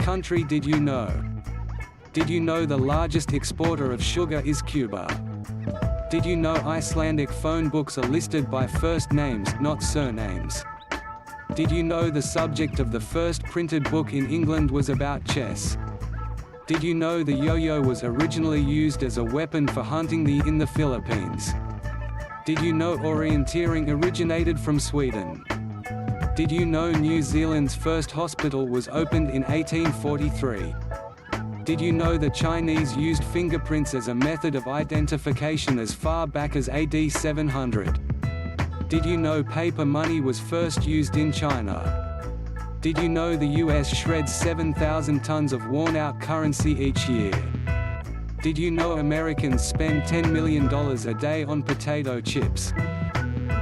country did you know? Did you know the largest exporter of sugar is Cuba? Did you know Icelandic phone books are listed by first names, not surnames? Did you know the subject of the first printed book in England was about chess? Did you know the yo-yo was originally used as a weapon for hunting in the Philippines? Did you know orienteering originated from Sweden? Did you know New Zealand's first hospital was opened in 1843? Did you know the Chinese used fingerprints as a method of identification as far back as AD 700? Did you know paper money was first used in China? Did you know the US shreds 7,000 tons of worn-out currency each year? Did you know Americans spend $10 million a day on potato chips?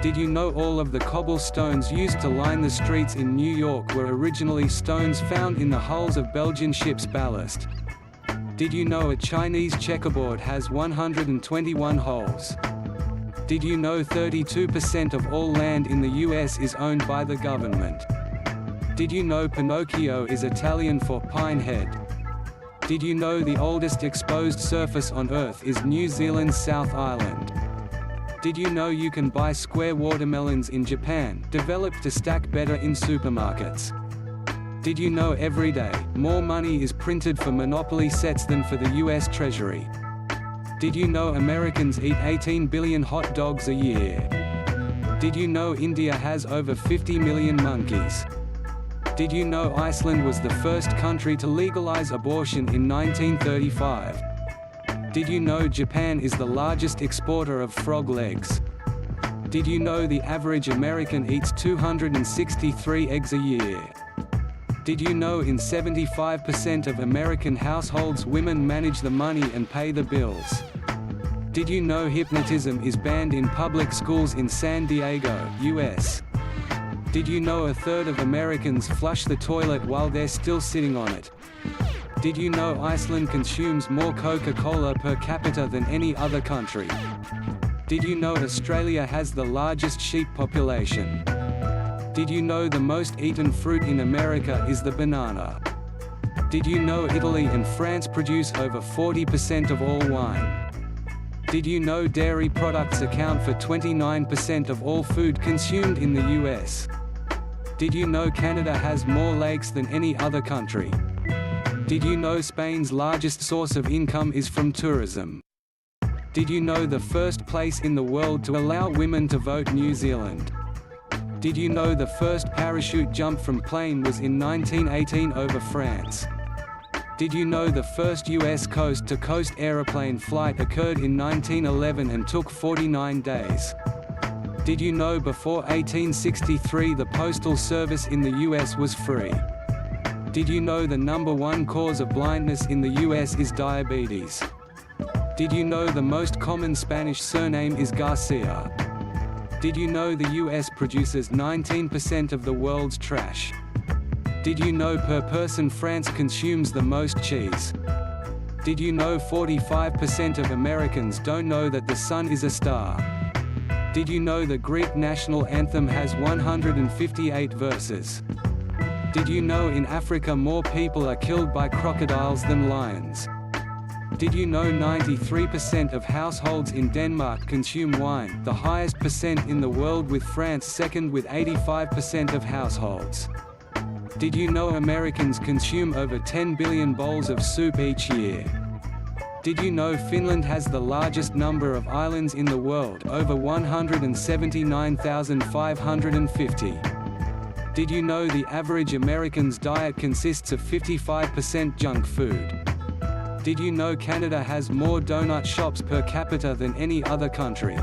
Did you know all of the cobblestones used to line the streets in New York were originally stones found in the hulls of Belgian ships' ballast? Did you know a Chinese checkerboard has 121 holes? Did you know 32% of all land in the US is owned by the government? Did you know Pinocchio is Italian for pine head? Did you know the oldest exposed surface on Earth is New Zealand's South Island? Did you know you can buy square watermelons in Japan, developed to stack better in supermarkets? Did you know every day, more money is printed for Monopoly sets than for the US Treasury? Did you know Americans eat 18 billion hot dogs a year? Did you know India has over 50 million monkeys? Did you know Iceland was the first country to legalize abortion in 1935? Did you know Japan is the largest exporter of frog legs? Did you know the average American eats 263 eggs a year? Did you know in 75% of American households women manage the money and pay the bills? Did you know hypnotism is banned in public schools in San Diego, US? Did you know a third of Americans flush the toilet while they're still sitting on it? Did you know Iceland consumes more Coca-Cola per capita than any other country? Did you know Australia has the largest sheep population? Did you know the most eaten fruit in America is the banana? Did you know Italy and France produce over 40% of all wine? Did you know dairy products account for 29% of all food consumed in the US? Did you know Canada has more lakes than any other country? Did you know Spain's largest source of income is from tourism? Did you know the first place in the world to allow women to vote, New Zealand? Did you know the first parachute jump from plane was in 1918 over France? Did you know the first US coast-to-coast aeroplane flight occurred in 1911 and took 49 days? Did you know before 1863 the postal service in the US was free? Did you know the #1 cause of blindness in the US is diabetes? Did you know the most common Spanish surname is Garcia? Did you know the US produces 19% of the world's trash? Did you know per person France consumes the most cheese? Did you know 45% of Americans don't know that the sun is a star? Did you know the Greek national anthem has 158 verses? Did you know in Africa more people are killed by crocodiles than lions? Did you know 93% of households in Denmark consume wine, the highest percent in the world, with France second with 85% of households? Did you know Americans consume over 10 billion bowls of soup each year? Did you know Finland has the largest number of islands in the world, over 179,550? Did you know the average American's diet consists of 55% junk food? Did you know Canada has more donut shops per capita than any other country?